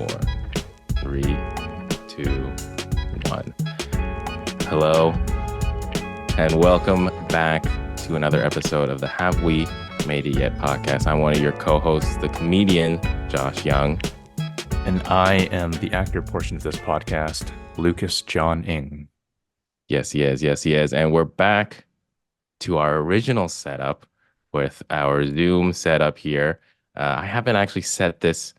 four, three, two, one. Hello, and welcome back to another episode of the Have We Made It Yet podcast. I'm one of your co-hosts, the comedian Josh Young. And I am the actor portion of this podcast, Lucas John Ing. Yes, he is. And we're back to our original setup with our Zoom setup here. I haven't actually set this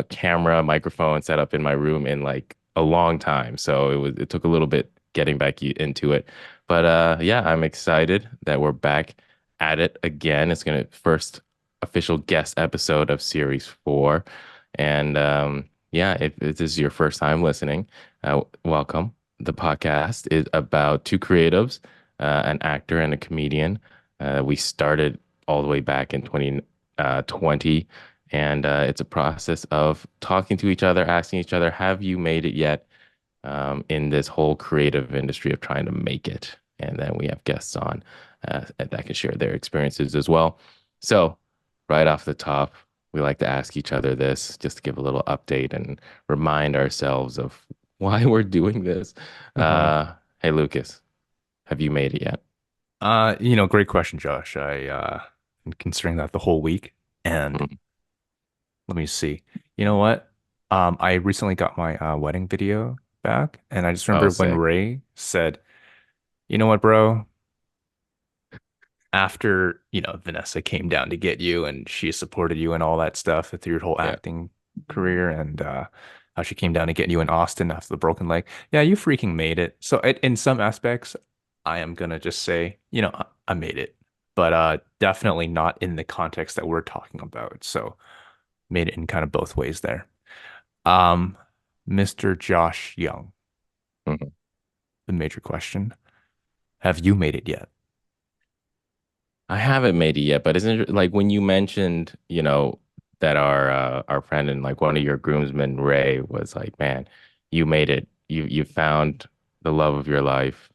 camera microphone setup in my room in like a long time, so it took a little bit getting back into it. But yeah, I'm excited that we're back at it again. It's gonna first official guest episode of series 4. And yeah, if this is your first time listening, welcome. The podcast is about two creatives, an actor and a comedian. We started all the way back in 2020, and it's a process of talking to each other, asking each other, have you made it yet? In this whole creative industry of trying to make it. And then we have guests on that can share their experiences as well. So, right off the top, we like to ask each other this just to give a little update and remind ourselves of why we're doing this. Uh-huh. Hey, Lucas, have you made it yet? Great question, Josh. Been considering that the whole week. And Mm. let me see. You know what? I recently got my wedding video back, and I just Oh, remember when sick. Ray said, "You know what, bro? After, Vanessa came down to get you and she supported you and all that stuff through your whole Yeah. acting career and how she came down to get you in Austin after the broken leg. Yeah, you freaking made it." So in some aspects, I am gonna just say, I made it, but definitely not in the context that we're talking about. So made it in kind of both ways there. Um, Mr. Josh Young, Mhm. the major question: have you made it yet? I haven't made it yet, but isn't it like when you mentioned, that our friend and like one of your groomsmen, Ray, was like, man, you made it. You found the love of your life,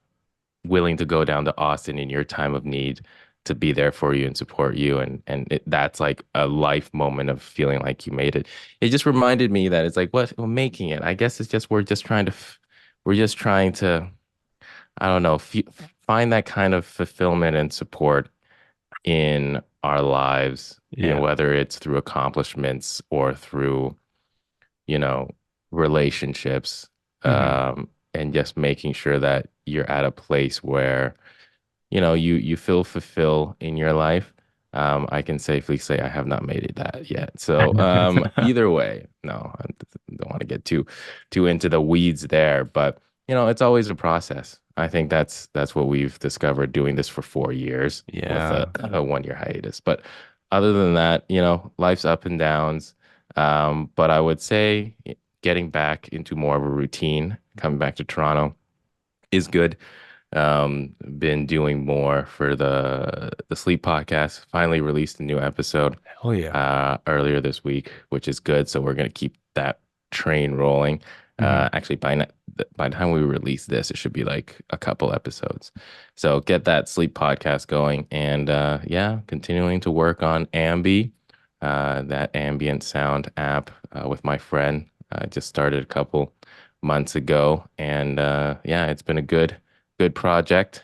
willing to go down to Austin in your time of need to be there for you and support you. That's like a life moment of feeling like you made it. It just reminded me that it's like, what, we're making it. I guess it's just, we're just trying to, I don't know, f find that kind of fulfillment and support in our lives, and Yeah. whether it's through accomplishments or through, you know, relationships, Hmm. and just making sure that you're at a place where, you feel fulfill in your life. I can safely say I have not made it that yet. So, either way, no, I don't want to get too into the weeds there, but it's always a process. I think that's what we've discovered doing this for 4 years with a, Yeah. a 1 year hiatus. But other than that, life's up and downs. But I would say getting back into more of a routine, coming back to Toronto is good. Been doing more for the sleep podcast. Finally released a new episode Oh yeah. earlier this week, which is good. So we're gonna keep that train rolling. Hmm. Actually, by the time we release this, it should be like a couple episodes. So get that sleep podcast going, and yeah, continuing to work on Ambi, that ambient sound app with my friend. I just started a couple months ago, and yeah, it's been a good project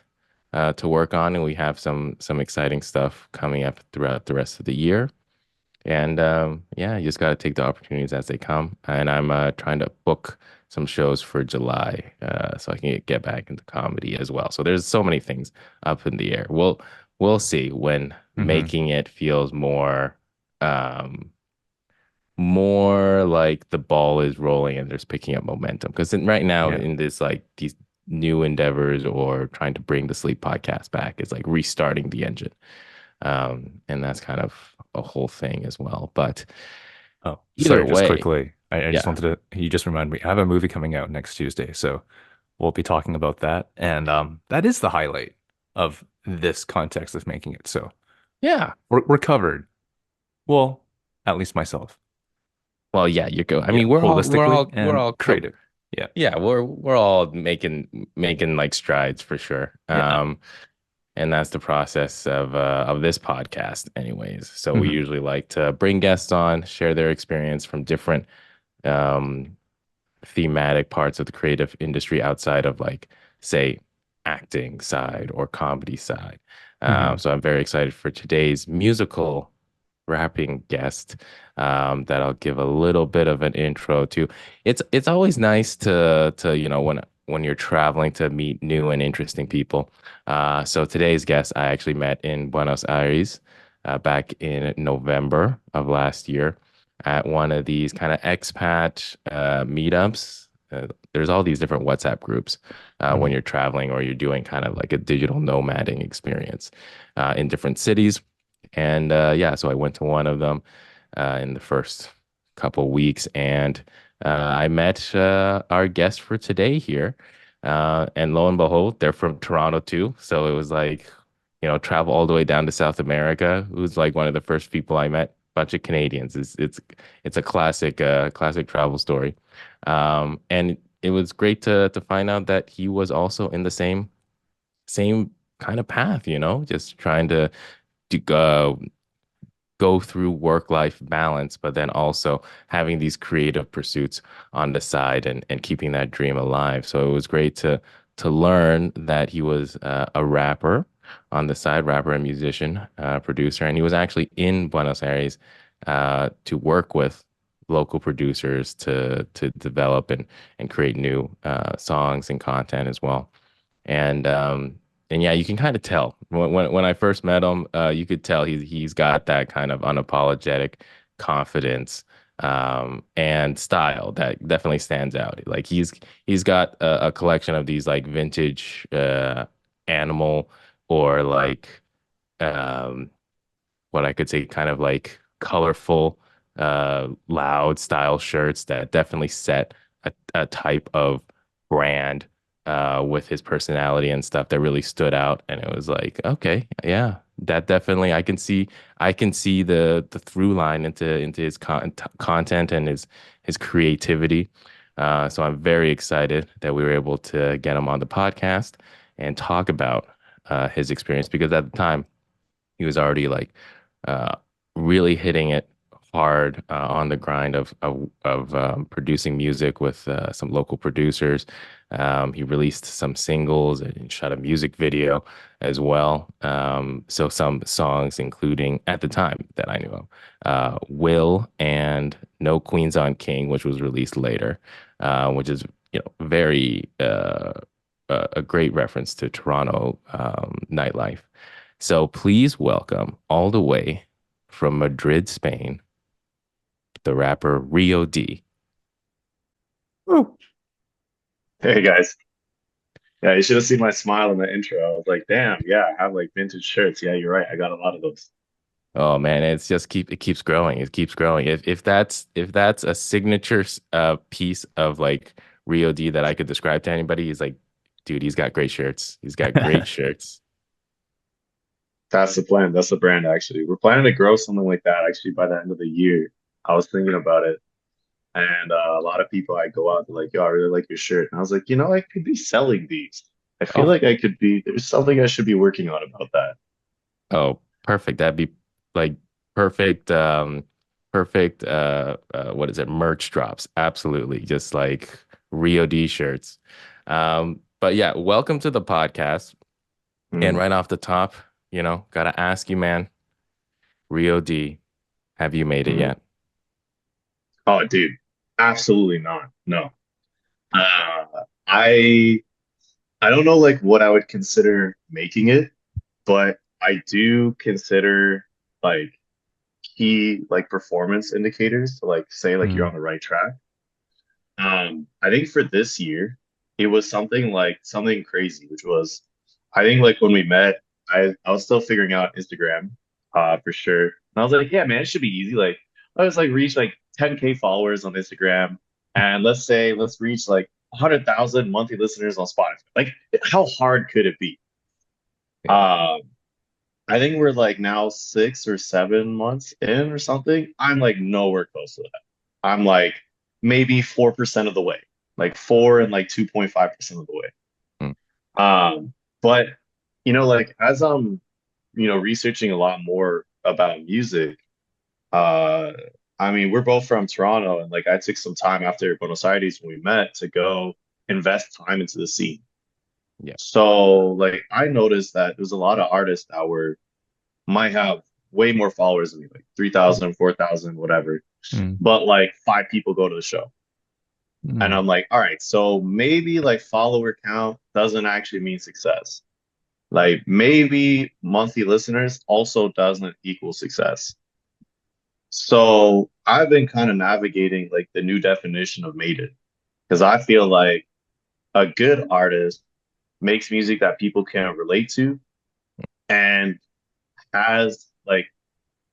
to work on, and we have some exciting stuff coming up throughout the rest of the year. And yeah, you just got to take the opportunities as they come. And I'm trying to book some shows for July so I can get back into comedy as well. So there's so many things up in the air. We'll see when Hmm. making it feels um, more like the ball is rolling and there's picking up momentum. Because right now Yeah. in this like these new endeavors or trying to bring the sleep podcast back is like restarting the engine. And that's kind of a whole thing as well. But Oh, either sorry, just way, quickly. I just yeah. wanted to, you just reminded me, I have a movie coming out next Tuesday, so we'll be talking about that. And that is the highlight of this context of making it. So Yeah. we're covered. Well, at least myself. Well, yeah, you go. I Yeah, mean, holistically we're and all covered. creative. Yeah. Yeah, we're all making like strides for sure. Yeah. And that's the process of this podcast anyways. So we Hmm. usually like to bring guests on, share their experience from different um, thematic parts of the creative industry outside of like, say, acting side or comedy side. Hmm. So I'm very excited for today's musical rapping guest that I'll give a little bit of an intro to. It's always nice to when you're traveling to meet new and interesting people. So today's guest I actually met in Buenos Aires back in November of last year at one of these kind of expat meetups. There's all these different WhatsApp groups when Hmm. you're traveling or you're doing kind of like a digital nomading experience in different cities. And yeah, so I went to one of them in the first couple weeks, and I met our guest for today here. And lo and behold, they're from Toronto too. So it was like, travel all the way down to South America. It was like one of the first people I met. Bunch of Canadians. It's a classic travel story. And it was great to find out that he was also in the same kind of path, just trying to go through work-life balance, but then also having these creative pursuits on the side and keeping that dream alive. So it was great to learn that he was a rapper on the side, rapper and musician, producer, and he was actually in Buenos Aires to work with local producers to develop and create new songs and content as well. And and yeah, you can kind of tell when I first met him, you could tell he's got that kind of unapologetic confidence and style that definitely stands out. Like he's got a collection of these like vintage animal or like um what I could say kind of like colorful, loud style shirts that definitely set a type of brand with his personality and stuff that really stood out. And it was like, okay, yeah, that definitely I can see the through line into his content and his creativity. So I'm very excited that we were able to get him on the podcast and talk about his experience because at the time he was already like uh, really hitting it hard on the grind of producing music with some local producers. He released some singles and shot a music video as well. So some songs, including at the time that I knew of, "Will" and "No Queens on King," which was released later, which is very a great reference to Toronto nightlife. So please welcome all the way from Madrid, Spain, the rapper Rio D. Oh, Hey guys. Yeah, you should have seen my smile in the intro. I was like, damn, yeah, I have like vintage shirts. Yeah, you're right. I got a lot of those. Oh man, it keeps growing. It keeps growing. If that's a signature piece of like Rio D that I could describe to anybody, he's like, dude, he's got great shirts. He's got great shirts. That's the plan. That's the brand actually. We're planning to grow something like that actually by the end of the year. I was thinking about it. And a lot of people I go out, they're like, yo, I really like your shirt. And I was like, I could be selling these. I feel Oh, like there's something I should be working on about that. oh, perfect. That'd be like perfect, perfect what is it? Merch drops. Absolutely. Just like Rio D shirts. But yeah, welcome to the podcast. And Mm, right off the top, gotta ask you, man, Rio D, have you made it mm. yet? Oh, dude, absolutely not. No. Uh, I I don't know like what I would consider making it, but I do consider like key like performance indicators to like say like you're mm, on the right track. I think for this year, it was something crazy, which was I think like when we met, I was still figuring out Instagram, for sure. And I was like, yeah, man, it should be easy. Like I was like reach like 10K followers on Instagram, and let's reach like 100,000 monthly listeners on Spotify. Like how hard could it be? Yeah. Um, I think we're like now 6 or 7 months in or something. I'm like nowhere close to that. I'm like maybe 4% of the way, like four and like 2.5% of the way. Mm. But like as I'm researching a lot more about music, uh, I mean, we're both from Toronto, and like I took some time after Buenos Aires when we met to go invest time into the scene. Yeah. So like I noticed that there's a lot of artists that were might have way more followers than me, like 3,000, 4,000, whatever. Mm, But like five people go to the show. And mm, I'm like, all right, so maybe like follower count doesn't actually mean success. Like maybe monthly listeners also doesn't equal success. So I've been kind of navigating like the new definition of made it because I feel like a good artist makes music that people can relate to and has like,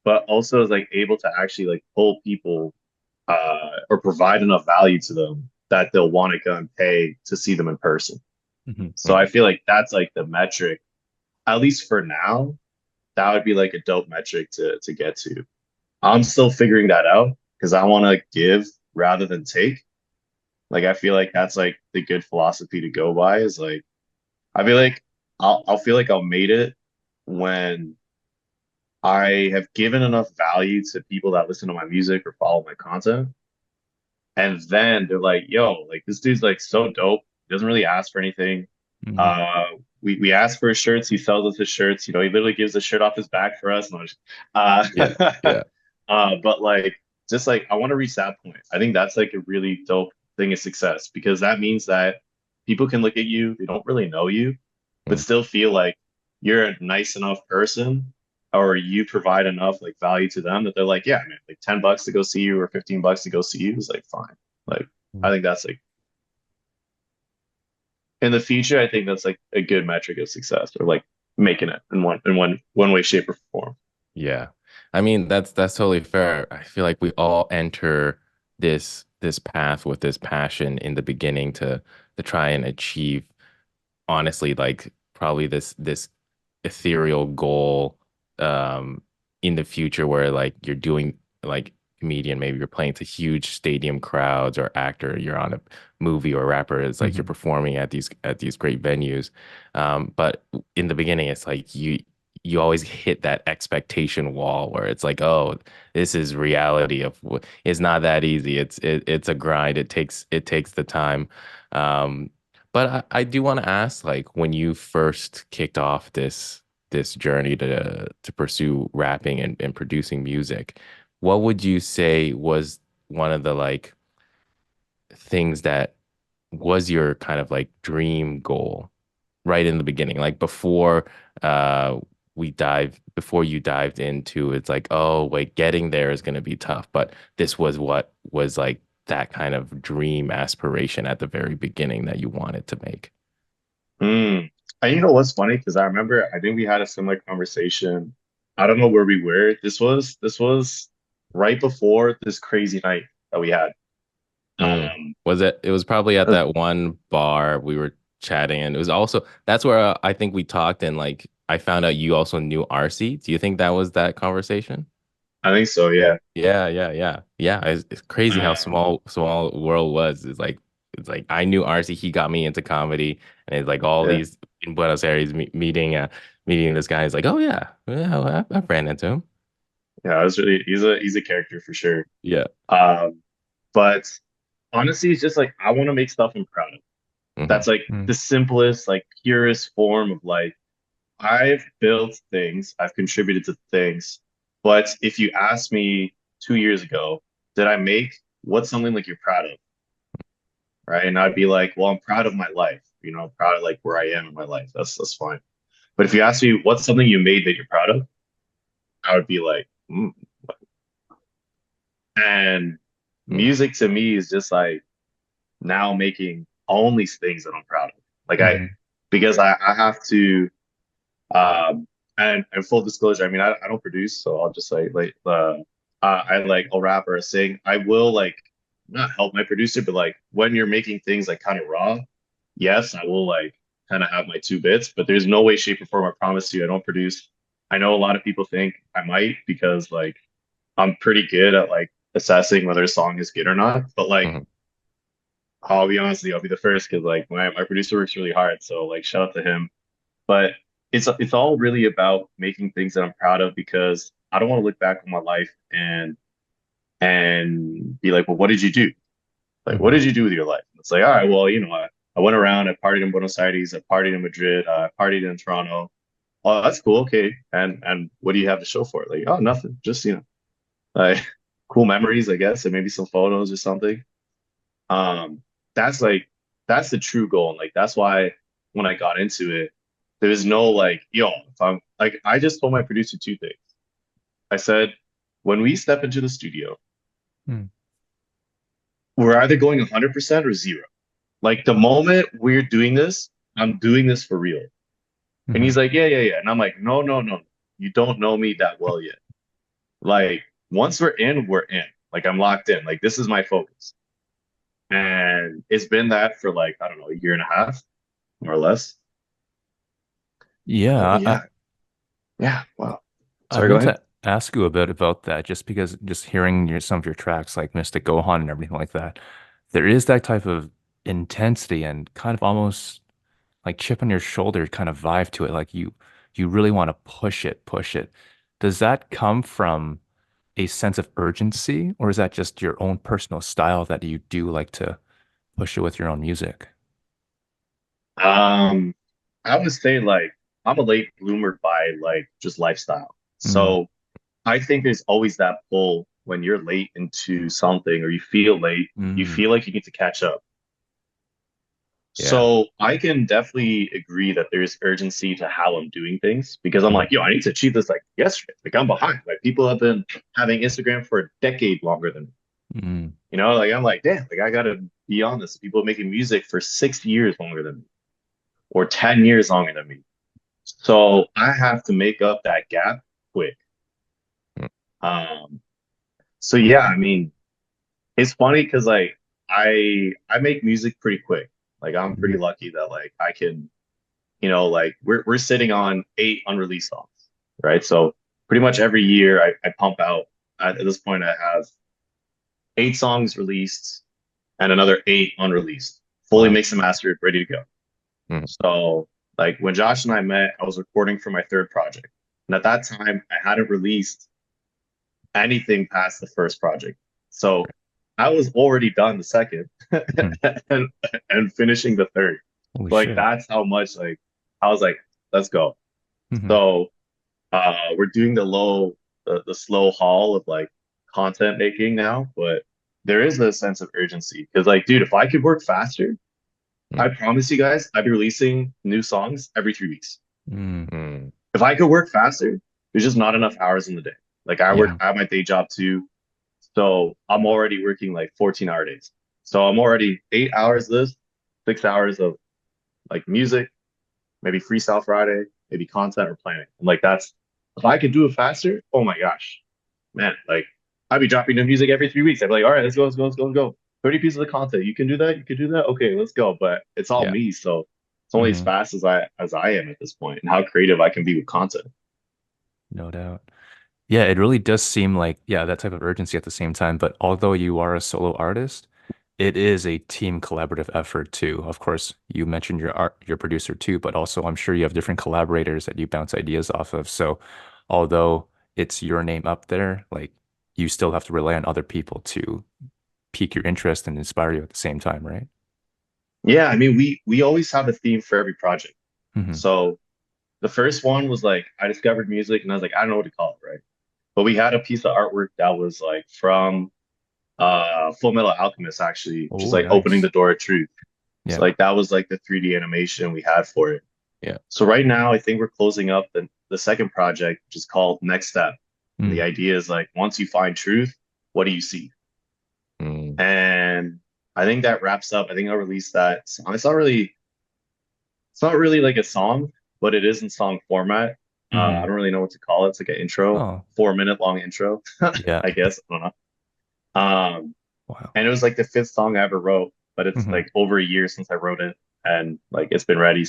but also is like able to actually like pull people or provide enough value to them that they'll want to go and pay to see them in person. mhm, So I Mhm. feel like that's like the metric, at least for now, that would be like a dope metric to get to. I'm still figuring that out because I want to give rather than take. Like I feel like that's like the good philosophy to go by is like I feel like I'll feel like I'll made it when I have given enough value to people that listen to my music or follow my content. And then they're like, yo, like this dude's like so dope. He doesn't really ask for anything. mhm. Uh we ask for his shirts, he sells us his shirts, he literally gives the shirt off his back for us. No, Yeah. Yeah. but like just like I want to reach that point. I think that's like a really dope thing of success because that means that people can look at you, they don't really know you, but Mm. still feel like you're a nice enough person or you provide enough like value to them that they're like, yeah, man, like $10 to go see you or $15 to go see you is like fine. Like I Mm. think that's like in the future, I think that's like a good metric of success or like making it in one way, shape, or form. Yeah. I mean, that's totally fair. I feel like we all enter this path with this passion in the beginning to try and achieve honestly like probably this ethereal goal in the future where like you're doing like comedian, maybe you're playing to huge stadium crowds or actor, you're on a movie or rapper, it's like you're Mhm. performing at these great venues. But in the beginning it's like you always hit that expectation wall where it's like, oh, this is reality of it's not that easy. It's a grind. It takes the time. Um, but I do want to ask, like, when you first kicked off this journey to pursue rapping and producing music, what would you say was one of the like things that was your kind of like dream goal right in the beginning, like uh before you dived into it's like, oh wait, getting there is going to be tough, but this was what was like that kind of dream aspiration at the very beginning that you wanted to make. Mm. And you know what's funny? Because I remember I think we had a similar conversation. I don't know where we were. This was right before this crazy night that we had. Mm. Um, Was it? It was probably at uh, that one bar we were chatting, and it was also that's where I think we talked, and like I found out you also knew RC. Do you think that was that conversation? I think so. Yeah. Yeah. It's crazy how Um, small world was. It's like I knew RC. He got me into comedy, and it's like all yeah. these in Buenos Aires meeting this guy. He's like, oh yeah, I ran into him. Yeah. I was really he's a character for sure. Yeah. Um, but honestly, it's just like I want to make stuff I'm proud of. Hmm. That's like Mm, the simplest, like purest form of like I've built things, I've contributed to things. But if you asked me 2 years ago, did I make what's something like you're proud of? Right. And I'd be like, well, I'm proud of my life. I'm proud of like where I am in my life. That's fine. But if you ask me what's something you made that you're proud of, I would be like, and music to me is just like now making only things that I'm proud of. Like mhm, because I have to and full disclosure, I mean, I don't produce, so I'll just say I like I'll rap or sing. I will like not help my producer, but like when you're making things like kind of raw, yes, I will like kind of have my two bits, but there's no way, shape, or form I promise you I don't produce. I know a lot of people think I might because like I'm pretty good at like assessing whether a song is good or not. But like Hmm. I'll be honest with you, I'll be the first because like my producer works really hard. So like shout out to him. But it's all really about making things that I'm proud of because I don't want to look back on my life and and be like, well, what did you do? Like, what Hmm. did you do with your life? It's like, all right, well, I went around, I partied in Buenos Aires, I partied in Madrid, I partied in Toronto. Oh, that's cool. Okay. And what do you have to show for it? Like, oh, nothing. Just, like cool memories, I guess, and maybe some photos or something. Um, that's like that's the true goal. And like that's why when I got into it, there's no like, yo, if I'm like I just told my producer two things. I said, when we step into the studio, Hmm. we're either going 100% or zero. Like the moment we're doing this, I'm doing this for real. And Hmm. he's like, yeah, yeah, yeah. And I'm like, no, no, no. You don't know me that well yet. Like once we're in, we're in. Like I'm locked in. Like this is my focus. And it's been that for like, I don't know, a year and a half, more or less. But Yeah, yeah, yeah. Wow. I Sorry, go meant ahead. to ask you a bit about that just because just hearing some of your tracks like Mystic Gohan and everything like that, there is that type of intensity and kind of almost like chip on your shoulder kind of vibe to it. Like you really want to push it, push it. Does that come from a sense of urgency, or is that just your own personal style that you do like to push it with your own music? Um, I would say like I'm a late bloomer by like just lifestyle. Mm, So I think there's always that pull when you're late into something or you feel late, you mm, feel like you need to catch up. yeah. So I can definitely agree that there's urgency to how I'm doing things because I'm Mm, like, yo, I need to achieve this like yesterday. Like I'm behind. Like people have been having Instagram for a decade longer than me. mm, Like I'm like, damn, like I gotta be on this. People making music for 6 years longer than me or 10 years longer than me. So I have to make up that gap quick. mm, Um, so yeah, I mean, it's funny because like I make music pretty quick. Like I'm pretty mm, lucky that like I can, like we're sitting on 8 unreleased songs, right? So pretty much every year I pump out at this point I have 8 songs released and another 8 unreleased, fully wow. mixed and mastered, ready to go. mm. So like when Josh and I met, I was recording for my third project. And at that time I hadn't released anything past the first project. So I was already done the second Mhm. and and finishing the third. Holy Like shit. that's how much like I was like, let's go. Hmm. So we're doing the slow haul of like content making now, but there is a sense of urgency because like, dude, if I could work faster, I Mm, promise you guys, I'd be releasing new songs every 3 weeks. Mm, mm, If I could work faster, there's just not enough hours in the day. Like I work, yeah. I have my day job too. So I'm already working like 14-hour days. So I'm already 8 hours this, 6 hours of like music, maybe Freestyle Friday, maybe content or planning. And like that's if I could do it faster, oh my gosh, man, like I'd be dropping new music every 3 weeks. I'd be like, all right, let's go, let's go, let's go, let's go. 30 pieces of content. You can do that, you can do that. Okay, let's go. But it's all yeah. me. So it's only as Hmm. fast as I am at this point and how creative I can be with content. No doubt. Yeah, it really does seem like, yeah, that type of urgency at the same time. But although you are a solo artist, it is a team collaborative effort too. Of course, you mentioned your producer too, but also I'm sure you have different collaborators that you bounce ideas off of. So although it's your name up there, like you still have to rely on other people to pique your interest and inspire you at the same time, right? Yeah, I mean we always have a theme for every project. Hmm. So the first one was like I discovered music and I was like, I don't know what to call it, right? But we had a piece of artwork that was like from Full Metal Alchemist actually, just Oh, like opening the nice. door of truth. So Yeah. like that was like the 3D animation we had for it. Yeah. So right now I think we're closing up the second project, which is called Next Step. And the Mm, idea is like once you find truth, what do you see? Mm, And I think that wraps up. I think I'll release that song. It's not really like a song, but it is in song format. I hmm. don't really know what to call it. It's like an intro, Oh, 4 minute long intro, yeah. I guess. I don't know. Wow. And it was like the fifth song I ever wrote, but it's Hmm. like over a year since I wrote it, and like it's been ready.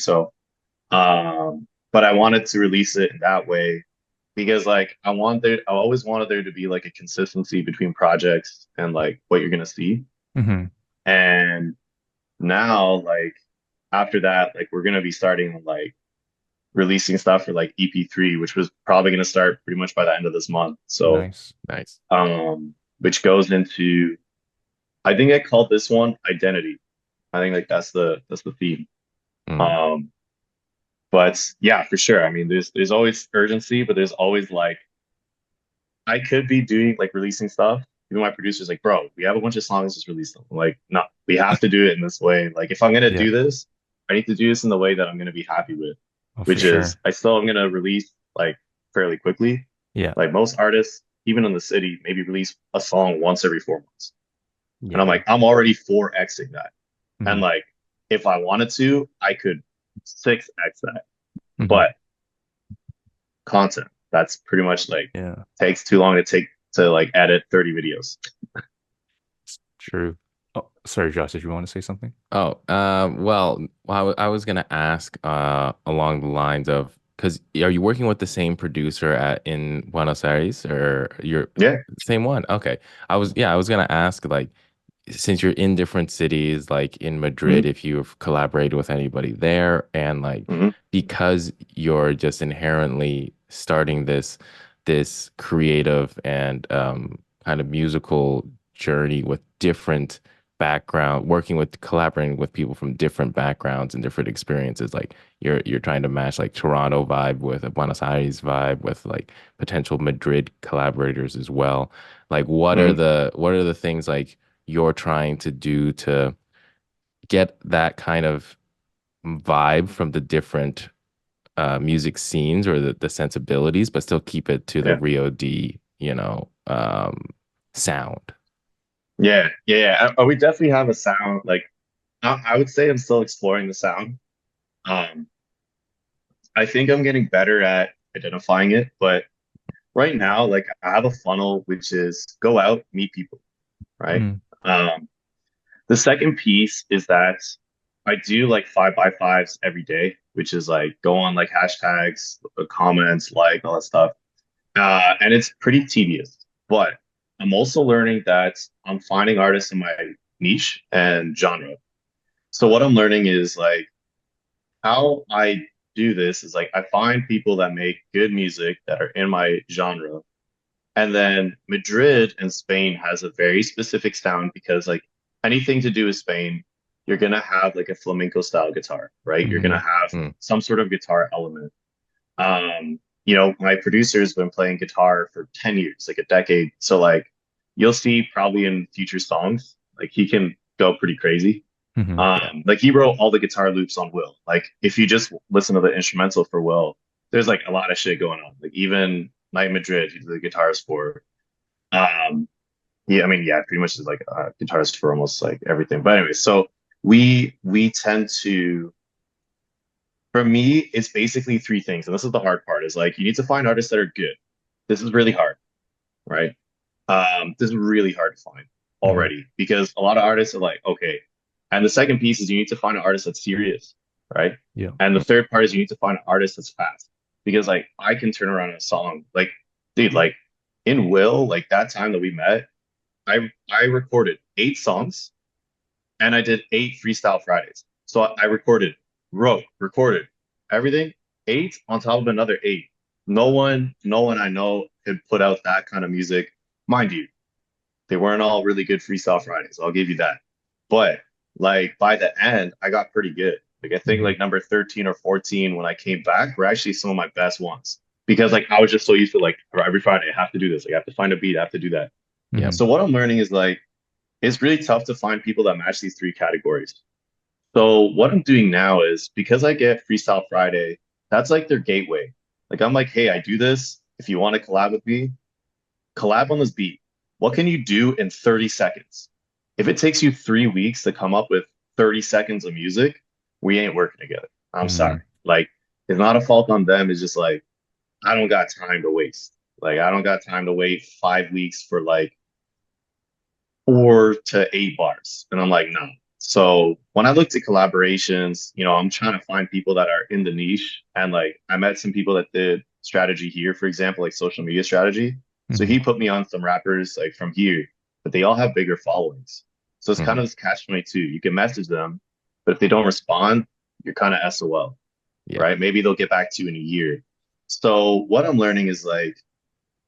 But I wanted to release it in that way because like I always wanted there to be like a consistency between projects and like what you're gonna see. Hmm. And now, like after that, like we're gonna be starting like releasing stuff for like EP3, which was probably gonna start pretty much by the end of this month. So Nice. nice. um which goes into, I think I called this one identity. I think like that's the theme. Mm. Um, but yeah, for sure. I mean, there's always urgency, but there's always like I could be doing like releasing stuff. Even my producer's like, bro, we have a bunch of songs, just release them. I'm like, no, we have to do it in this way. Like, if I'm gonna Yeah. do this, I need to do this in the way that I'm gonna be happy with, Oh, for which is sure. I still am gonna release like fairly quickly. Yeah. Like most artists, even in the city, maybe release a song once every 4 months. And I'm Yeah. like, I'm already 4Xing that. And Hmm. like, if I wanted to, I could 6X that. Hmm. But content, that's pretty much like Yeah. takes too long to take to like edit 30 videos. True. Oh, sorry, Josh, did you want to say something? Oh, well, I was gonna ask along the lines of because are you working with the same producer in Buenos Aires or you're Yeah. same one? Okay. I was gonna ask like since you're in different cities, like in Madrid, Hmm. if you've collaborated with anybody there, and like Hmm. because you're just inherently starting this creative and kind of musical journey with different background, working with collaborating with people from different backgrounds and different experiences. Like you're trying to match like Toronto vibe with a Buenos Aires vibe with like potential Madrid collaborators as well. Like Hmm. what are the things like you're trying to do to get that kind of vibe from the different music scenes or the sensibilities, but still keep it to the Yeah. Rio D, sound. Yeah. Yeah. Yeah. We definitely have a sound. Like I would say I'm still exploring the sound. Um, I think I'm getting better at identifying it, but right now, like I have a funnel which is go out, meet people, right? Mm. Um, the second piece is that I do like 5x5s every day, which is like go on like hashtags, comments, like all that stuff. And it's pretty tedious, but I'm also learning that I'm finding artists in my niche and genre. So what I'm learning is like how I do this is like I find people that make good music that are in my genre. And then Madrid and Spain has a very specific sound because like anything to do with Spain, you're gonna have like a flamenco style guitar, right? You're gonna Hmm. have Mm, some sort of guitar element. You know, my producer's been playing guitar for 10 years, like a decade. So like you'll see probably in future songs, like he can go pretty crazy. Hmm. yeah. Like he wrote all the guitar loops on Will. Like if you just listen to the instrumental for Will, there's like a lot of shit going on. Like even Night Madrid, who's the guitarist for um yeah, I mean, yeah, pretty much is like a guitarist for almost like everything. But anyway, so we tend to for me, it's basically three things. And this is the hard part is like you need to find artists that are good. This is really hard, right? This is really hard to find Hmm. already because a lot of artists are like, okay. And the second piece is you need to find an artist that's serious, right? Yeah. And the Mm, third part is you need to find an artist that's fast because like I can turn around a song like, dude, like in Will, like that time that we met, I recorded 8 songs and I did 8 Freestyle Fridays. So I recorded, wrote, recorded everything, 8 on top of another 8. No one I know could put out that kind of music. Mind you, they weren't all really good Freestyle Fridays. I'll give you that. But like by the end, I got pretty good. Like I think Hmm. like number 13 or 14 when I came back were actually some of my best ones. Because like I was just so used to like every Friday I have to do this. Like I have to find a beat, I have to do that. yep. Hmm. So what I'm learning is like it's really tough to find people that match these three categories. So what I'm doing now is because I get Freestyle Friday, that's like their gateway. Like I'm like, hey, I do this. If you want to collab with me, collab on this beat. What can you do in 30 seconds? If it takes you 3 weeks to come up with 30 seconds of music, we ain't working together. I'm sorry. Hmm. Like, it's not a fault on them. It's just like, I don't got time to waste. Like, I don't got time to wait 5 weeks for like 4 to 8 bars. And I'm like, no. So when I looked at collaborations, you know, I'm trying to find people that are in the niche. And like I met some people that did strategy here, for example, like social media strategy. So Hmm. he put me on some rappers like from here, but they all have bigger followings. So it's kind Mhm. of this catch 22. You can message them, but if they don't respond, you're kind of SOL, Yeah. right? Maybe they'll get back to you in a year. So what I'm learning is like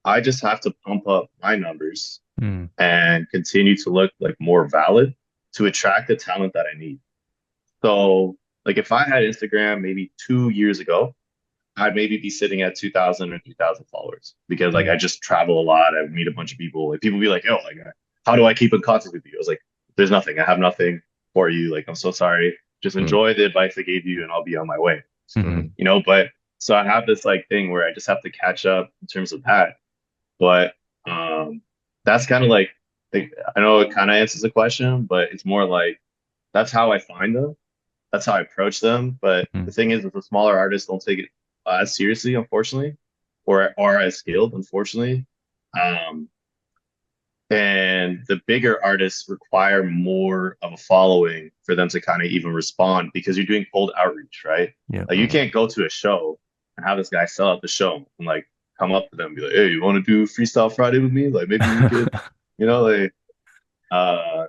I just have to pump up my numbers Mm. and continue to look like more valid to attract the talent that I need. So, like if I had Instagram maybe 2 years ago, I'd maybe be sitting at 2,000 or 3,000 followers because like I Mm. just travel a lot. I meet a bunch of people. Like people be like, "Yo, like, how do I keep in contact with you?" I was like, "There's nothing. I have nothing for you. Like, I'm so sorry. Just Mm, enjoy the advice I gave you, and I'll be on my way." Mhm. mhm, But so I have this like thing where I just have to catch up in terms of that. But that's kind of like I know it kind of answers the question, but it's more like that's how I find them. That's how I approach them. But the Mhm. thing is, with the smaller artists, don't take it as seriously, unfortunately, or as skilled, unfortunately. Um, and the bigger artists require more of a following for them to kind of even respond because you're doing cold outreach, right? Yeah. Like you mm, can't go to a show and have this guy sell out the show and like come up to them and be like, "Hey, you want to do Freestyle Friday with me? Like maybe we could, like."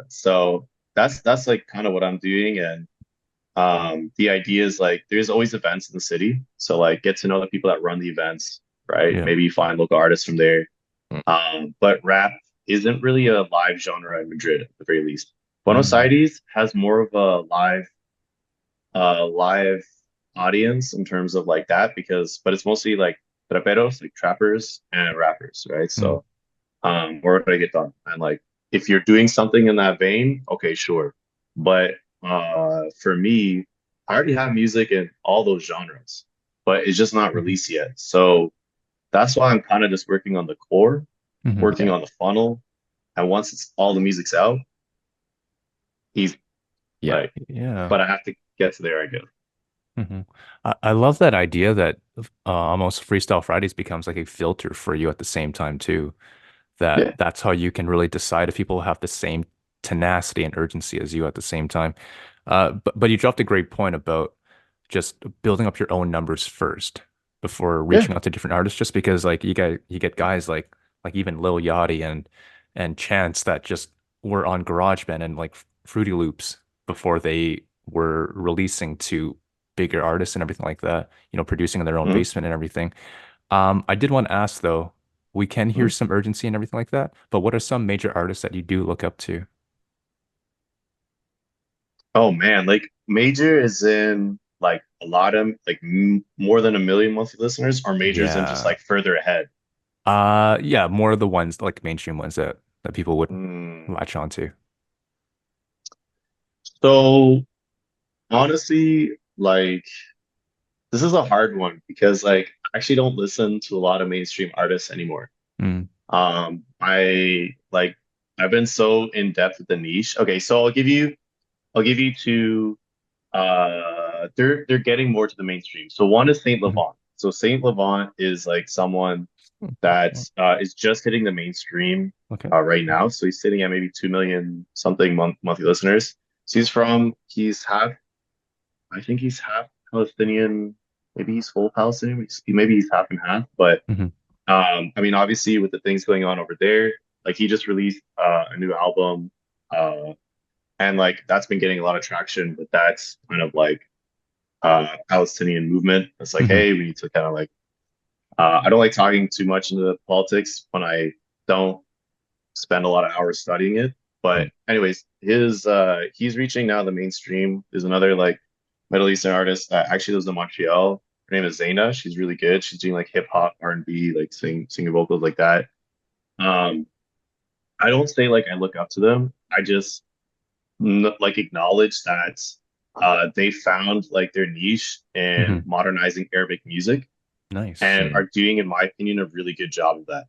So that's like kind of what I'm doing, and the idea is like there's always events in the city, so like get to know the people that run the events, right? Yeah. Maybe you find local artists from there. mm, But rap isn't really a live genre in Madrid at the very least. Buenos Mm. Aires has more of a live audience in terms of like that but it's mostly like traperos, like trappers and rappers, right? Mm. So or reggaeton. And like if you're doing something in that vein, okay, sure. But for me, I already have music in all those genres, but it's just not Mhm. released yet. So that's why I'm kind of just working on the core, Mhm. working yeah, on the funnel. And once it's all the music's out, he's yeah, like, Yeah. but I have to get to there, I guess. Hmm. I love that idea that almost Freestyle Fridays becomes like a filter for you at the same time too. Yeah. That's how you can really decide if people have the same tenacity and urgency as you at the same time. But you dropped a great point about just building up your own numbers first before Yeah. reaching out to different artists. Just because like you get guys like even Lil Yachty and Chance that just were on GarageBand and like Fruity Loops before they were releasing to bigger artists and everything like that. Producing in their own Mhm. basement and everything. I did want to ask though, we can hear Mhm. some urgency and everything like that, but what are some major artists that you do look up to? Oh man, like Major is in like a lot of like more than a million monthly listeners, or Major's in just Yeah. like further ahead. Yeah, more of the ones like mainstream ones that people would Mm. latch onto. So honestly, like this is a hard one because like I actually don't listen to a lot of mainstream artists anymore. Mm. I like I've been so in depth with the niche. Okay, so I'll give you two they're getting more to the mainstream. So one is Saint Mhm. Levant. So Saint Levant is like someone that is just hitting the mainstream Okay. right now. So he's sitting at maybe 2 million something monthly listeners. So he's half I think he's half Palestinian. Maybe he's full Palestinian. Maybe he's half and half. But Hmm. I mean, obviously, with the things going on over there, like he just released a new album, and like that's been getting a lot of traction. But that's kind of like Palestinian movement. It's like, Hmm. hey, we need to kind of like. I don't like talking too much into the politics when I don't spend a lot of hours studying it. But anyways, his he's reaching now the mainstream. There's another like Middle Eastern artist that actually lives in Montreal. Her name is Zaina. She's really good. She's doing like hip hop, R&B, like singing vocals like that. Um, I don't say like I look up to them. I just like acknowledge that they found like their niche in Hmm. modernizing Arabic music Nice. and mm, are doing, in my opinion, a really good job of that.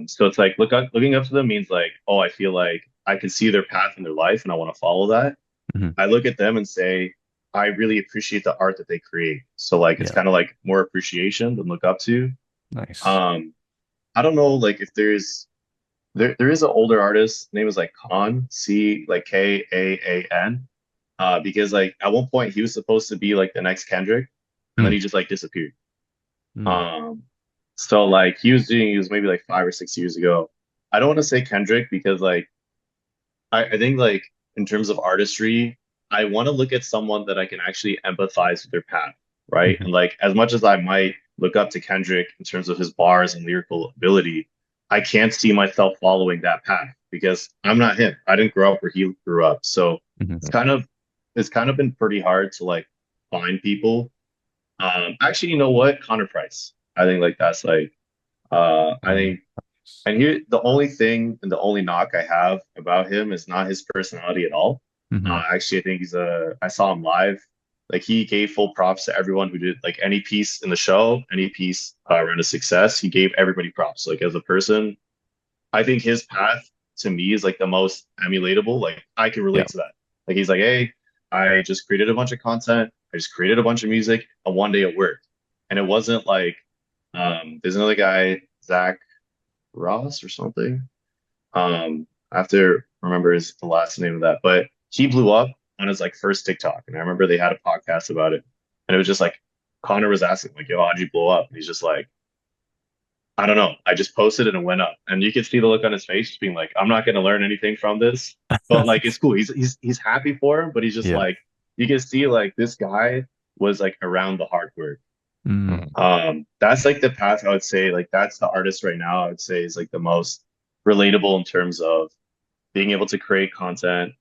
So it's like looking up to them means like, oh, I feel like I can see their path in their life and I want to follow that. Hmm. I look at them and say, I really appreciate the art that they create. So like it's Yeah. kind of like more appreciation than look up to. Nice. Um, I don't know like if there is an older artist name is like Khan, C like Kaaan. Because like at one point he was supposed to be like the next Kendrick and then Mm. he just like disappeared. Mm. Um, so like he was maybe like 5 or 6 years ago. I don't want to say Kendrick because like I think like in terms of artistry, I want to look at someone that I can actually empathize with their path, right? Hmm. And like as much as I might look up to Kendrick in terms of his bars and lyrical ability, I can't see myself following that path because I'm not him. I didn't grow up where he grew up. So Mhm. it's kind of it's kind of been pretty hard to like find people. Actually, you know what? Connor Price. I think like that's like I Um, think and here the only thing and the only knock I have about him is not his personality at all. mhm. Actually, I think he's a I saw him live. Like he gave full props to everyone who did like any piece in the show, any piece around a success. He gave everybody props. Like as a person, I think his path to me is like the most emulatable. Like I can Yeah. relate to that. Like he's like, hey, I just created a bunch of content. I just created a bunch of music, and one day it worked. And it wasn't like there's another guy, Zach Ross or something. I have to remember his the last name of that, but he blew up on his like first TikTok, and I remember they had a podcast about it, and it was just like Connor was asking like, "Yo, how'd you blow up?" And he's just like, I don't know. I just posted it and went up. And you could see the look on his face, just being like, I'm not gonna learn anything from this. But like it's cool. He's happy for him, but he's just Yeah. like you can see like this guy was like around the hard work. Mm. Mhm. That's like the path I would say, like that's the artist right now, I would say is like the most relatable in terms of being able to create content.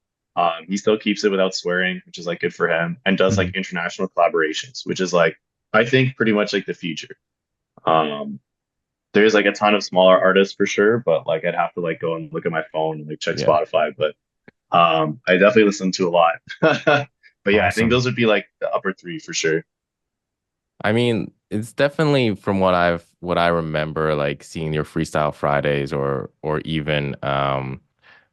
He still keeps it without swearing, which is like good for him, and does like Mhm. international collaborations, which is like I think pretty much like the future. Um, there's like a ton of smaller artists for sure, but like I'd have to like go and look at my phone and like check Yeah. Spotify. But I definitely listen to a lot. But yeah, I think Awesome. those would be like the upper three for sure. I mean, it's definitely from what I remember, like seeing your Freestyle Fridays or even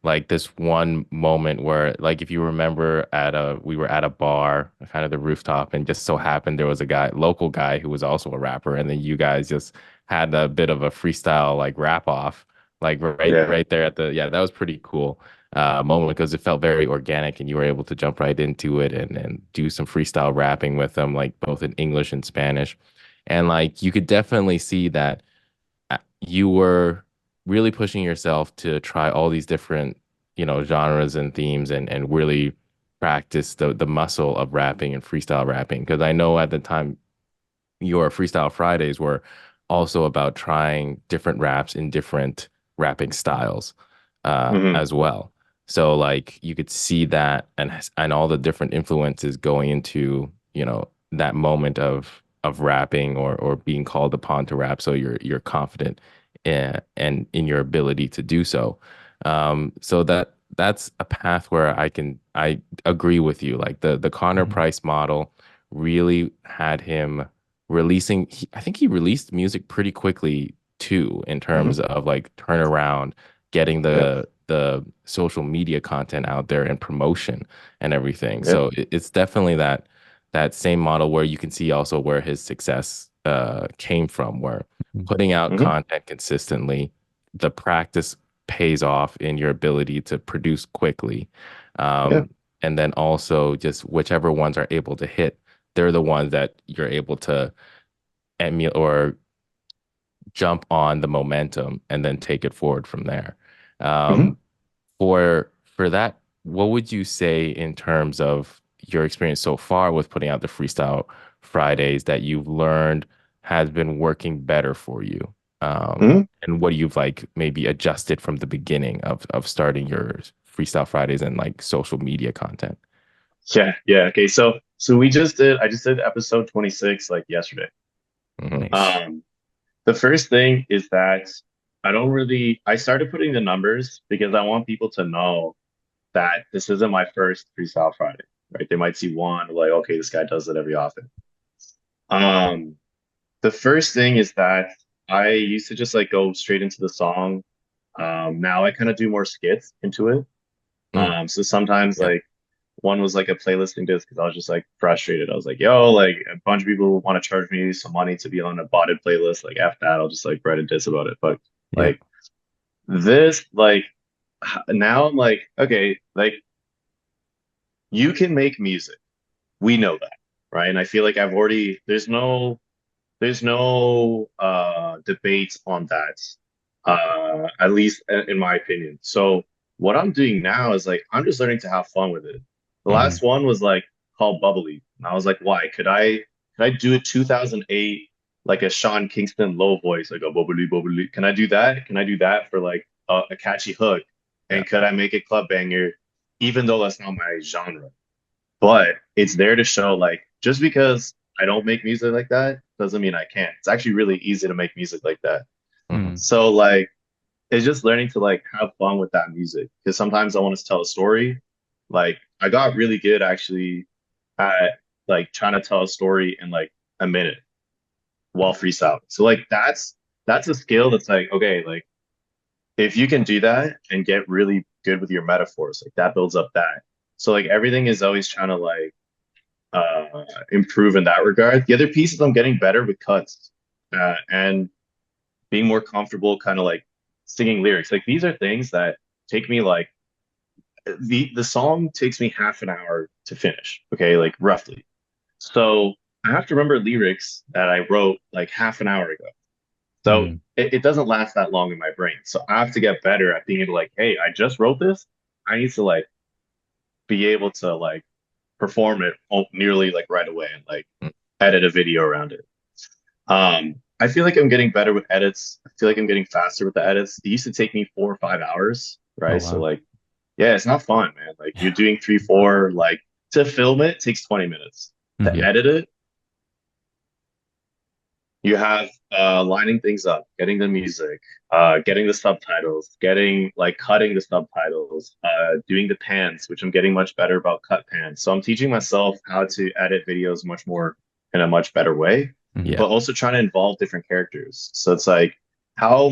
like this one moment where like if you remember at a we were at a bar, kind of the rooftop, and just so happened there was a guy, local guy who was also a rapper, and then you guys just had a bit of a freestyle like rap off, like Yeah. right there at the yeah, that was pretty cool moment because it felt very organic and you were able to jump right into it and do some freestyle rapping with them, like both in English and Spanish. And like you could definitely see that you were really pushing yourself to try all these different, genres and themes and really practice the muscle of rapping and freestyle rapping. Because I know at the time your Freestyle Fridays were also about trying different raps in different rapping styles Hmm. as well. So like you could see that and all the different influences going into, that moment of rapping or being called upon to rap. So you're confident and in your ability to do so. So that's a path where I agree with you. Like the Connor Mhm. Price model really had him releasing I think he released music pretty quickly too in terms Hmm. of like turnaround, getting Yeah. the social media content out there and promotion and everything. Yeah. So it's definitely that same model where you can see also where his success came from, where Mhm. putting out Hmm. content consistently, the practice pays off in your ability to produce quickly. Yeah. And then also just whichever ones are able to hit, they're the ones that you're able to emulate or jump on the momentum and then take it forward from there. Hmm. Um, for that, what would you say in terms of your experience so far with putting out the Freestyle Fridays that you've learned has been working better for you? Hmm. And what you've like maybe adjusted from the beginning of starting your Freestyle Fridays and like social media content? Yeah. Yeah. Okay. So I just did episode 26 like yesterday. Hmm. Nice. Um, the first thing is that I started putting the numbers because I want people to know that this isn't my first Freestyle Friday, right? They might see one, like, okay, this guy does it every often. Um, the first thing is that I used to just like go straight into the song. Now I kind of do more skits into it. Mm, So sometimes yeah. like one was like a playlisting disc because I was just like frustrated. I was like, yo, like a bunch of people want to charge me some money to be on a botted playlist. Like after that, I'll just like write a diss about it. But Yeah. like this, like now I'm like, okay, like you can make music. We know that, right? And I feel like there's no debate on that, at least in my opinion. So what I'm doing now is like I'm just learning to have fun with it. The Mhm. last one was like called Bubbly, and I was like, why? Could I do it 2008? like a Sean Kingston low voice, like a bubbly bubbly. Can I do that? Can I do that for like a catchy hook? Yeah. And could I make a club banger, even though that's not my genre? But it's there to show like just because I don't make music like that doesn't mean I can't. It's actually really easy to make music like that. Hmm. Mm. So like it's just learning to like have fun with that music because sometimes I want to tell a story. Like I got really good actually at like trying to tell a story in like a minute while freestyling. So like that's a skill that's like okay, like if you can do that and get really good with your metaphors, like that builds up that. So like everything is always trying to like improve in that regard. The other piece is I'm getting better with cuts and being more comfortable kind of like singing lyrics. Like these are things that take me like the song takes me half an hour to finish, okay, like roughly. So I have to remember lyrics that I wrote like half an hour ago. So Mm. it doesn't last that long in my brain. So I have to get better at being able to like, hey, I just wrote this. I need to like be able to like perform it nearly like right away and like edit a video around it. I feel like I'm getting better with edits. I feel like I'm getting faster with the edits. It used to take me 4 or 5 hours, Oh right? So wow. like, yeah, it's not fun, man. Like you're doing three, four, like to film it takes 20 minutes. To Hmm. Yeah. edit it, you have lining things up, getting the music, getting the subtitles, getting like cutting the subtitles, doing the pans, which I'm getting much better about cut pans. So I'm teaching myself how to edit videos much more in a much better way, Hmm. Yeah. but also trying to involve different characters. So it's like how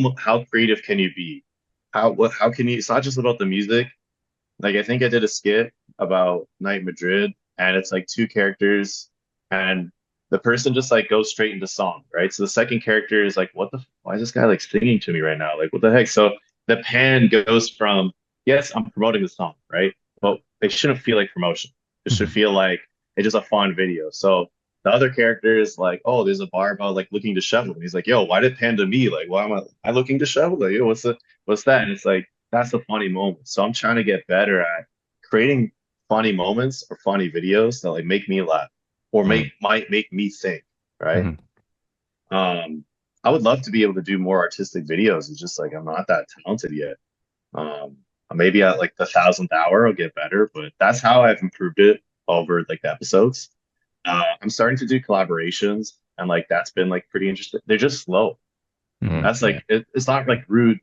creative can you be? How can you? It's not just about the music. Like I think I did a skit about Night Madrid, and it's like two characters, and the person just like goes straight into song, right? So the second character is like, "What the? Why is this guy like singing to me right now? Like, what the heck?" So the pan goes from, "Yes, I'm promoting the song, right?" But it shouldn't feel like promotion. It should Hmm. feel like it's just a fun video. So the other character is like, "Oh, there's a bar about like looking disheveled." And he's like, "Yo, why did pan to me? Like, why am I looking disheveled? Like, yo, what's that?" And it's like that's a funny moment. So I'm trying to get better at creating funny moments or funny videos that like make me laugh or Mm. might make me think, right? Hmm. Um, I would love to be able to do more artistic videos. It's just like I'm not that talented yet. Um, maybe at like the 1,000th hour I'll get better, but that's how I've improved it over like the episodes. I'm starting to do collaborations and like that's been like pretty interesting. They're just slow. Hmm. That's Yeah. like it's not like rude.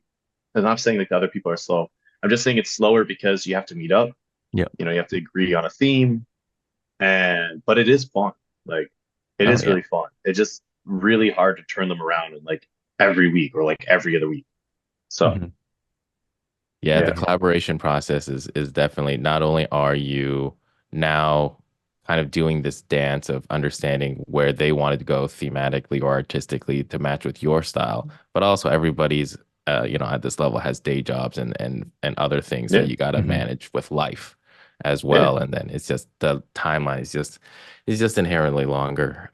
I'm not saying like the other people are slow. I'm just saying it's slower because you have to meet up. Yeah. You have to agree on a theme, and but it is fun. Like it Oh is yeah. really fun. It's just really hard to turn them around in like every week or like every other week. So Hmm. Yeah, the yeah, Yeah. collaboration process is definitely not only are you now kind of doing this dance of understanding where they wanted to go thematically or artistically to match with your style, but also everybody's at this level has day jobs and other things that yeah, you got to Hmm. manage with life as yeah, well. And then it's just the timeline is just inherently longer.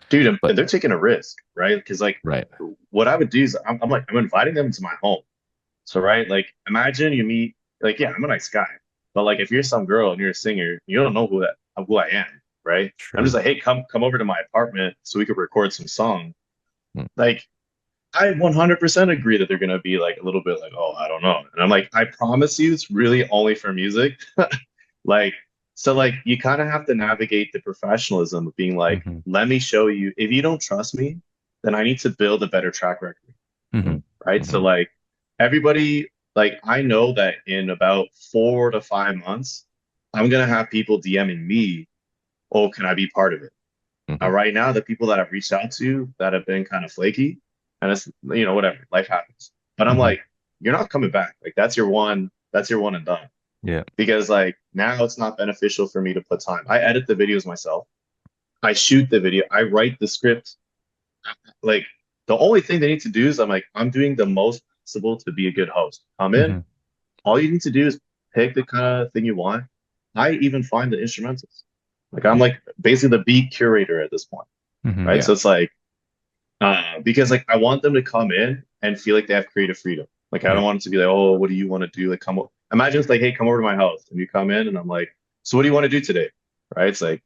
dude. But And they're taking a risk, right? Because like right. what I would do is I'm like I'm inviting them to my home. So right, like imagine you meet like yeah, I'm a nice guy, but like if you're some girl and you're a singer, you don't know who I am, right? I'm just True. like, hey, come over to my apartment so we could record some song. Mm. Like I 100% agree that they're gonna be like a little bit like, oh, I don't know. And I'm like, I promise you, it's really only for music. Like, so like you kind of have to navigate the professionalism of being like, Hmm. let me show you. If you don't trust me, then I need to build a better track record, Hmm. Mm. right? So Mhm. like everybody, like I know that in about 4 to 5 months, I'm gonna have people DMing me, oh, can I be part of it? Mhm. Right now, the people that I've reached out to that have been kind of flaky, and it's whatever, life happens. But I'm Hmm. like, you're not coming back. Like that's your one and done. Yeah. Because like now it's not beneficial for me to put time. I edit the videos myself. I shoot the video. I write the script. Like the only thing they need to do is I'm doing the most possible to be a good host. Come in. Hmm. All you need to do is pick the kind of thing you want. I even find the instrumentals. Like I'm like basically the beat curator at this point, Hmm. right? Yeah. So it's like because like I want them to come in and feel like they have creative freedom. Like I Yeah. don't want it to be like, oh, what do you want to do? Like imagine it's like, hey, come over to my house, and you come in, and I'm like, so what do you want to do today? Right? It's like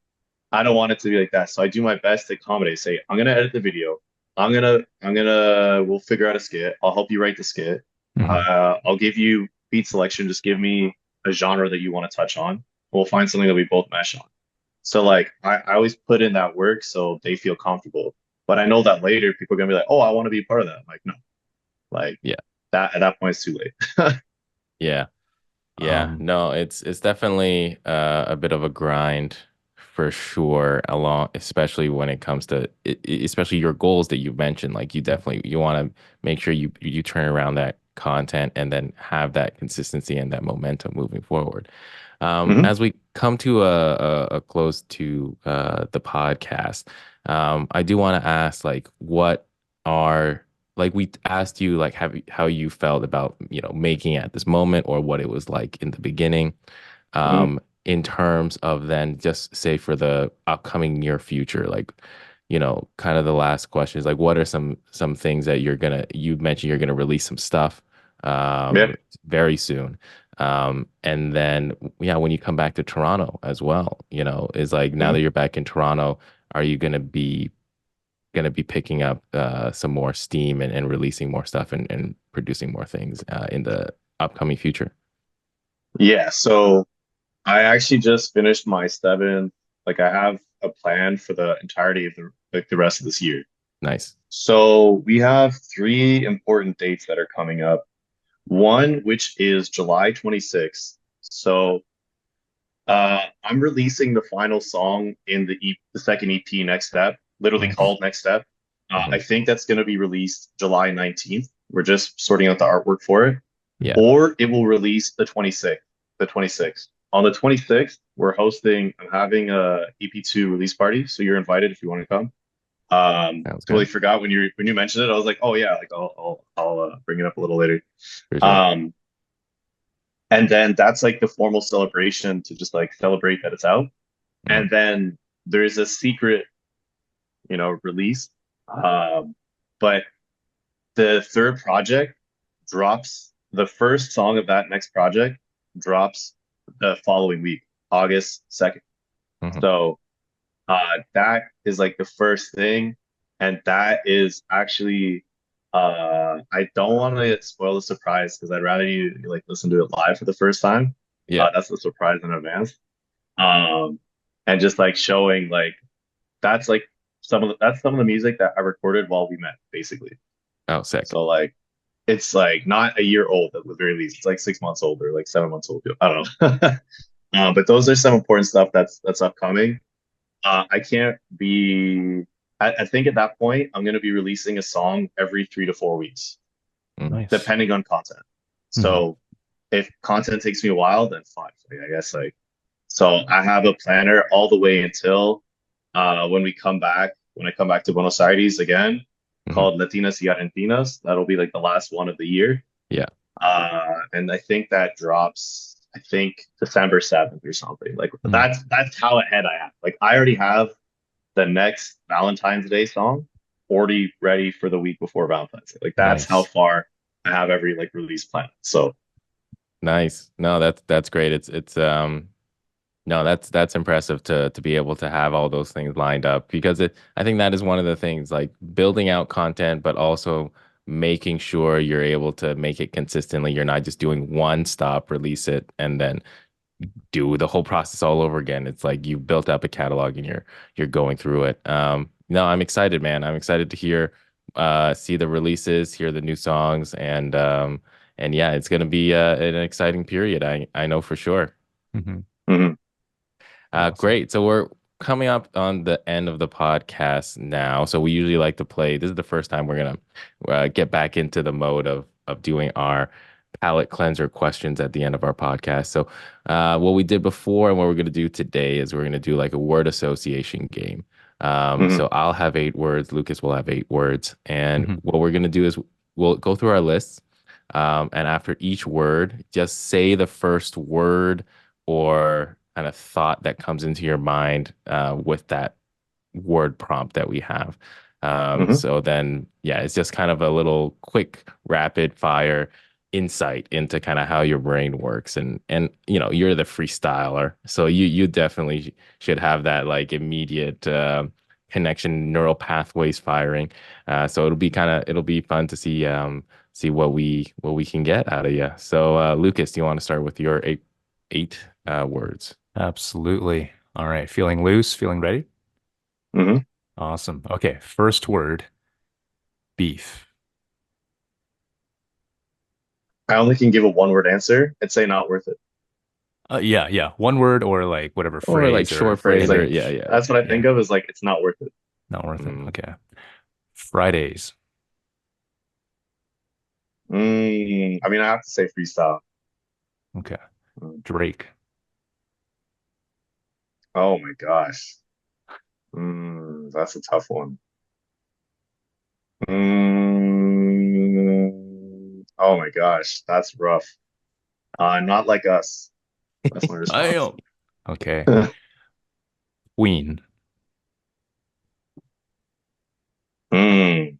I don't want it to be like that. So I do my best to accommodate. Say, I'm gonna edit the video. We'll figure out a skit. I'll help you write the skit. Hmm. I'll give you beat selection. Just give me a genre that you want to touch on. We'll find something that we both mesh on. So like I always put in that work so they feel comfortable. But I know that later people are gonna be like, oh, I want to be part of that. I'm like, no, like Yeah. that at that point it's too late. Yeah. Yeah, Um, no, it's definitely a bit of a grind for sure, along especially when it comes to especially your goals that you mentioned. Like you want to make sure you turn around that content and then have that consistency and that momentum moving forward. Hmm. As we come to a close to the podcast, I do want to ask like what are like we asked you like how you felt about making it at this moment or what it was like in the beginning Hmm. in terms of then just say for the upcoming near future like kind of the last question is like what are some things that you mentioned you're gonna release some stuff Yeah. very soon and then yeah when you come back to Toronto as well is like now Hmm. that you're back in Toronto are you gonna be picking up some more steam and releasing more stuff and producing more things in the upcoming future. Yeah. So I actually just finished my seventh. Like I have a plan for the entirety of the rest of this year. Nice. So we have three important dates that are coming up. One, which is July 26th. So I'm releasing the final song in the second EP, Next Step, literally nice. called Next Step. I Hmm. think that's going to be released July 19th. We're just sorting out the artwork for it. Yeah. Or it will release the 26th. The 26th. On the 26th, I'm having a EP2 release party. So you're invited if you want to come. Sounds Totally good. forgot when you mentioned it. I was like, oh yeah, like I'll bring it up a little later. For sure. Um, and then that's like the formal celebration to just like celebrate that it's out. Hmm. And then there's a secret, release. Um, but the third project drops the first song of that next project drops the following week, August 2nd. Hmm. So that is like the first thing. And that is actually I don't want to spoil the surprise because I'd rather you like listen to it live for the first time. Yeah. That's the surprise in advance. Um and just like showing like that's like some of the music that I recorded while we met, basically. Oh, sick. So like it's like not a year old at the very least. It's like 6 months old or like 7 months old. I don't know. But those are some important stuff that's upcoming. I can't be. I think at that point I'm going to be releasing a song every 3 to 4 weeks, Mm. Nice. depending on content. Hmm. So if content takes me a while, then fine. Like, I guess like so I have a planner all the way until when I come back to Buenos Aires again, Hmm. called Latinas y Argentinas. That'll be like the last one of the year. Yeah. And I think that drops, I think December 7th or something. Like Hmm. that's how ahead I am. Like I already have the next Valentine's Day song already ready for the week before Valentine's Day. Like that's how Nice. far I have every like release plan. So Nice. No, that's great. It's no, that's impressive to be able to have all those things lined up because I think that is one of the things like building out content, but also making sure you're able to make it consistently. You're not just doing one stop, release it, and then do the whole process all over again. It's like you've built up a catalog and you're going through it. No, I'm excited, man. I'm excited to see the releases, hear the new songs, and yeah, it's gonna be an exciting period. I know for sure. Hmm. mhm. Awesome. Great. So we're coming up on the end of the podcast now. So we usually like to play. This is the first time we're gonna get back into the mode of doing our palate cleanser questions at the end of our podcast. So what we did before and what we're gonna do today is we're gonna do like a word association game. Mhm. So I'll have 8 words. Lucas will have 8 words, and Hmm. what we're gonna do is we'll go through our lists. And after each word, just say the first word or kind of thought that comes into your mind with that word prompt that we have. Mhm. So then, yeah, it's just kind of a little quick, rapid fire insight into kind of how your brain works, and you're the freestyler, so you definitely should have that like immediate connection, neural pathways firing. So it'll be fun to see what we can get out of you. So Lucas, do you want to start with your eight words? Absolutely. All right. Feeling loose, feeling ready? Hmm. Awesome. Okay. First word, beef. I only can give a one word answer and say not worth it. Yeah, yeah. One word or like whatever Or like phrase or short phrase, or yeah, image. yeah. That's what I think Yeah, of as like it's not worth it. not worth it. Mm. Okay. Fridays. I mean, I have to say freestyle. Okay. Mm. Drake. Oh my gosh. That's a tough one. Oh my gosh, that's rough. Not like us. That's my I response. am. Okay. Queen. Mm,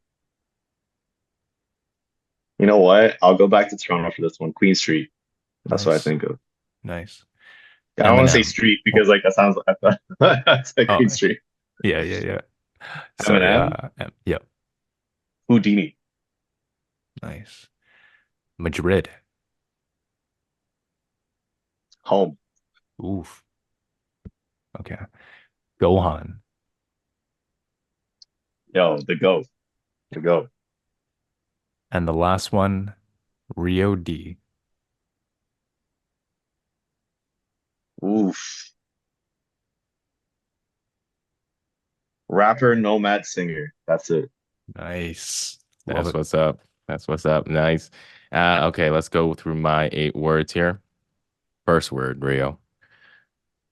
you know what? I'll go back to Toronto for this one. Queen Street. That's what I Nice. think of. Nice. Yeah, I don't want to say Eminem. street Oh, because like that sounds like that's like oh, Queen Street. yeah, yeah, yeah. Sorry. Eminem, Yeah. Houdini, Nice. Madrid. home. Oof. Okay. Gohan. Yo, the go, the go. And the last one, Rio D. Oof. Rapper, nomad, singer. That's it. Nice. Love That's it. what's up. That's what's up. Nice. Okay, let's go through my eight words here. First word, Rio.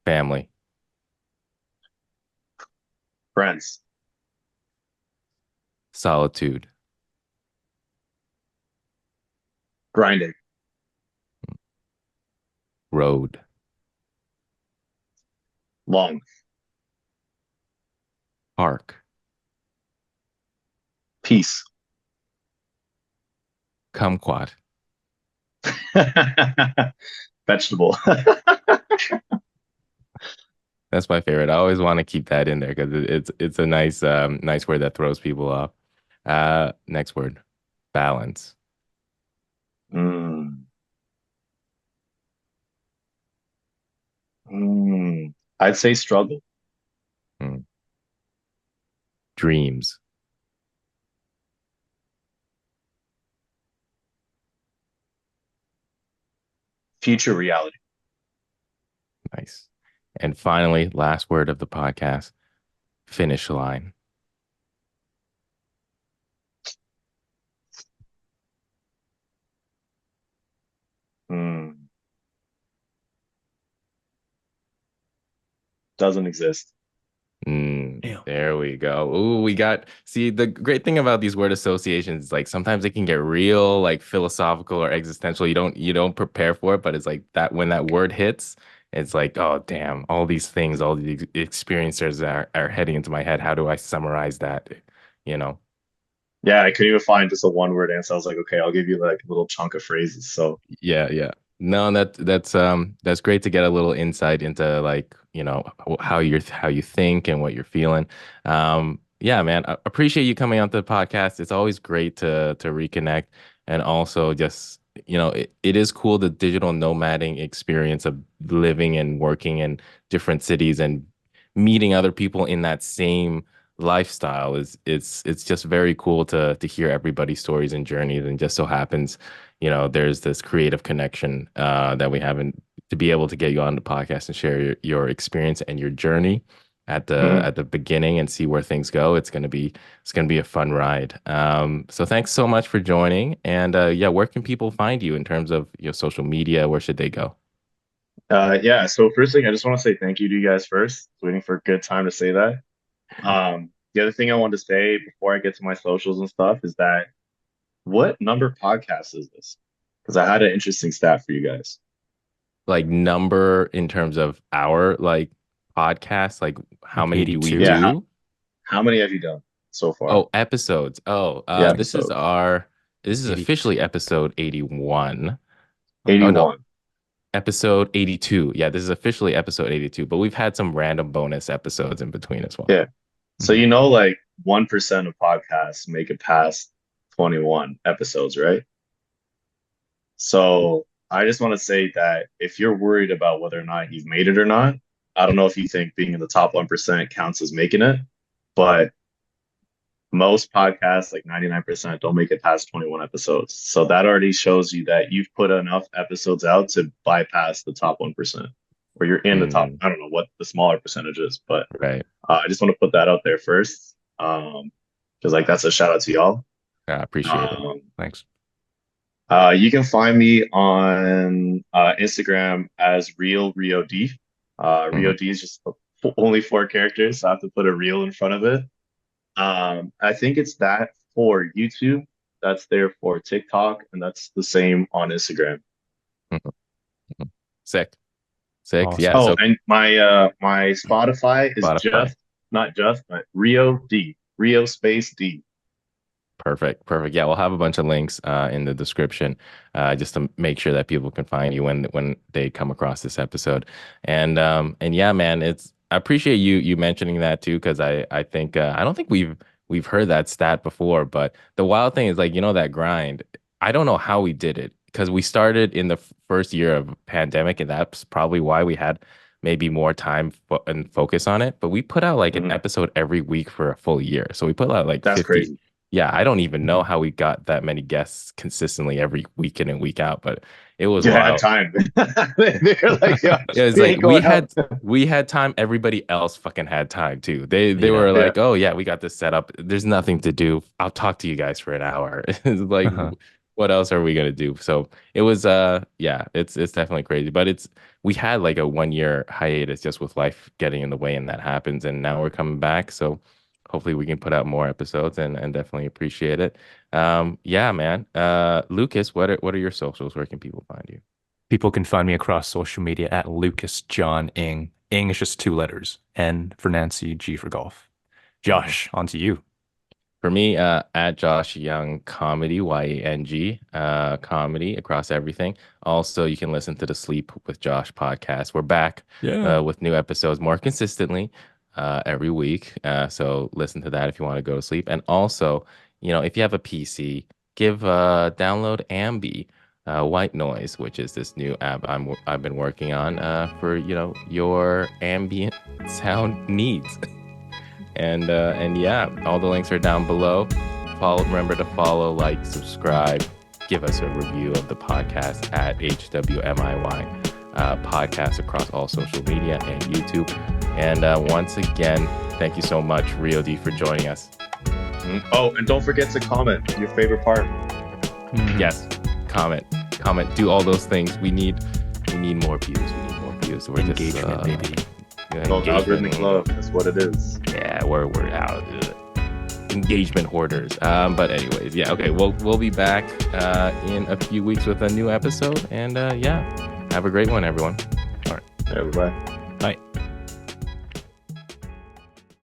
Family. Friends, Solitude. grinding, Road. long, Park. peace. Kumquat. Vegetable. That's my favorite. I always want to keep that in there because it's a nice word that throws people off. Next word. Balance. Mm, I'd say struggle, Hmm. Dreams. future reality. Nice. And finally, last word of the podcast. Finish line. Mm, doesn't exist. Damn. There we go. Ooh, see, the great thing about these word associations is like sometimes they can get real, like philosophical or existential. You don't prepare for it, but it's like that when that word hits, it's like, oh damn, all these things, all these experiences are heading into my head. How do I summarize that? You know? Yeah, I couldn't even find just a one word answer. I was like, okay, I'll give you like a little chunk of phrases. So, Yeah, yeah. No, that's great to get a little insight into like, how you think and what you're feeling. Yeah, man, I appreciate you coming onto the podcast. It's always great to reconnect, and also just, it is cool the digital nomading experience of living and working in different cities and meeting other people in that same lifestyle is it's just very cool to hear everybody's stories and journeys, and just so happens there's this creative connection that we haven't to be able to get you on the podcast and share your experience and your journey at the mhm. at the beginning and see where things go. It's gonna be a fun ride. So thanks so much for joining. And yeah, where can people find you in terms of your social media? Where should they go? Yeah. So first thing, I just want to say thank you to you guys first. Waiting for a good time to say that. The other thing I wanted to say before I get to my socials and stuff is that what number podcast is this? Because I had an interesting stat for you guys. Like number in terms of our like podcast, like how Like many do we 82. Yeah. do? How many have you done so far? Oh, episodes. Oh, Yeah, this is episodes. our This is 80. officially episode 81. Oh no, 81. episode 82. Yeah, this is officially episode 82, but we've had some random bonus episodes in between as well. Yeah. So Mhm. like 1% of podcasts make it past 21 episodes, right? So I just want to say that if you're worried about whether or not you've made it or not, I don't know if you think being in the top 1% counts as making it, but most podcasts, like 99%, don't make it past 21 episodes. So that already shows you that you've put enough episodes out to bypass the top 1%, or you're in the top. Mm, I don't know what the smaller percentage is, but right. I just want to put that out there first. Because like that's a shout out to y'all. I appreciate it. Um, Thanks. you can find me on Instagram as Rio D. Rio Mhm. D is just only 4 characters, so I have to put a real in front of it. I think it's that for YouTube. That's there for TikTok, and that's the same on Instagram. Mhm. Mhm. Sick. Sick. Yeah. Awesome. Oh, So and my Spotify is Spotify. just not just, but Rio D. Rio space D. Perfect. Perfect. Yeah, we'll have a bunch of links in the description just to make sure that people can find you when they come across this episode. And yeah, man, it's I appreciate you mentioning that too because I think I don't think we've heard that stat before, but the wild thing is like that grind. I don't know how we did it because we started in the first year of pandemic, and that's probably why we had maybe more time and focus on it. But we put out like an Mhm. episode every week for a full year, so we put out like That's 50. crazy. Yeah, I don't even know Mhm. how we got that many guests consistently every week in and week out, but it was You had wild. time. They're like, yo, It was we like ain't going out. we had time, everybody else fucking had time too. They Yeah. were Yeah. like, "Oh yeah, we got this set up. There's nothing to do. I'll talk to you guys for an hour." It's like Uh-huh. what else are we gonna do? So it was yeah, it's definitely crazy. But we had like a 1 year hiatus just with life getting in the way and that happens and now we're coming back. So hopefully we can put out more episodes and definitely appreciate it. Yeah, man. Lucas, what are your socials? Where can people find you? People can find me across social media at Lucas John Ing. Ing is just 2 letters. N for Nancy, G for golf. Mhm. Josh, on to you. For me, at Josh Young Comedy, Yang, comedy across everything. Also, you can listen to the Sleep with Josh podcast. We're back Yeah. with new episodes more consistently every week. So listen to that if you want to go to sleep. And also, if you have a PC, download Ambi, White Noise, which is this new app I've been working on for your ambient sound needs. And yeah, all the links are down below. Remember to follow, like, subscribe, give us a review of the podcast at HWMIY podcast across all social media and YouTube. And once again, thank you so much, Rio D, for joining us. Mhm. Oh, and don't forget to comment your favorite part. Mhm. Yes, comment, do all those things. We need more views. We need more views. We're Engagement, just maybe. Well, engagement. algorithmic love. That's what it is. Yeah, we're out. Engagement hoarders. But anyways, yeah, okay. We'll be back in a few weeks with a new episode. And yeah, have a great one, everyone. Everybody. Bye.